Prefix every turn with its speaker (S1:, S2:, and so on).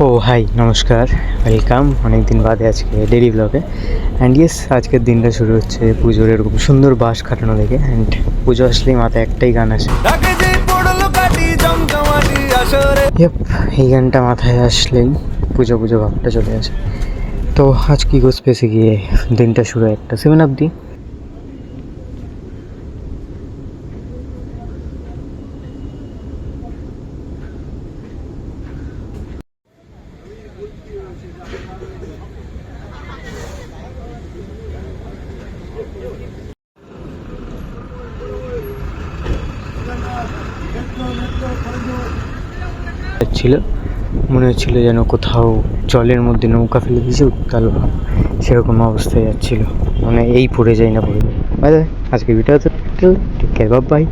S1: ও high, নমস্কার, welcome অনেক দিন বাদে আজকে ডেইলি ব্লগে। অ্যান্ড ইয়েস, আজকের দিনটা শুরু হচ্ছে পুজোর এরকম সুন্দর বাস কাটানো দেখে। অ্যান্ড পুজো আসলেই মাথায় একটাই গান আসে, ইয়েপ, এই গানটা মাথায় আসলেই পুজো পুজো ভাবটা চলে আসে। তো আজ কি স্পেসে গিয়ে দিনটা শুরু হয় একটা 7 অবধি। ছিল মনে হচ্ছিল যেন কোথাও জলের মধ্যে নৌকা ফেলে দিয়েছে, উত্তাল ভাব, সেরকম অবস্থায় যাচ্ছিল, মানে এই পড়ে যায় না পড়ে যায়। আজকে ভিডিও টেক কেয়ার, বাই।